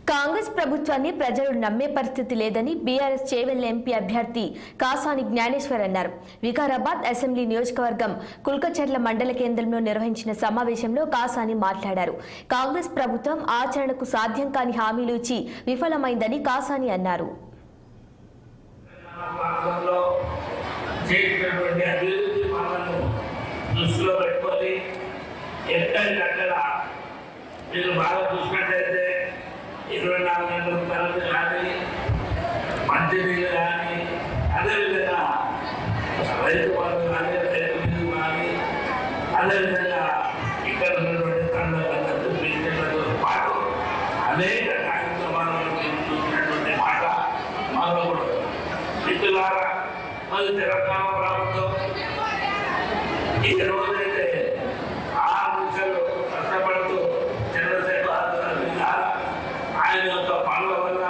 కాంగ్రెస్ ప్రభుత్వాన్ని ప్రజలు నమ్మే పరిస్థితి లేదని బీఆర్ఎస్ చేవెళ్ల ఎంపీ అభ్యర్థి కాసాని జ్ఞానేశ్వర్ అన్నారు. వికారాబాద్ అసెంబ్లీ నియోజకవర్గం కుల్కచర్ల మండల కేంద్రంలో నిర్వహించిన సమావేశంలో కాసాని మాట్లాడారు. కాంగ్రెస్ ప్రభుత్వం ఆచరణకు సాధ్యం కాని హామీలు ఇచ్చి విఫలమైందని కాసాని అన్నారు. మీరు బాగా చూసినట్టయితే 24 గంటల కరెంటు కానీ మంచినీళ్ళు కానీ అదేవిధంగా రైతు బంధు కానీ రైతు బిల్లు కానీ అదేవిధంగా ఇక్కడ ఉన్నటువంటి తండ్రులందరూ పెన్షన్లతో పాటు అనేక కార్యక్రమాలను మేము చూసినటువంటి మాట మానకూడదు. మిత్రులారా, మరి తెలంగాణ ప్రభుత్వం ఈ రోజైతే 6 నిమిషాలు కష్టపడుతూ ఆయన యొక్క పనుల వల్ల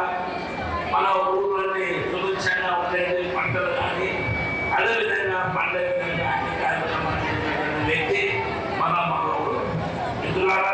మన ఊళ్ళన్నీ సుభిక్షంగా ఉండేది, పంటలు కానీ అదేవిధంగా పండుగ అన్ని కార్యక్రమాలు చేసినటువంటి వ్యక్తి మన మనవుడు. మిత్రులారా,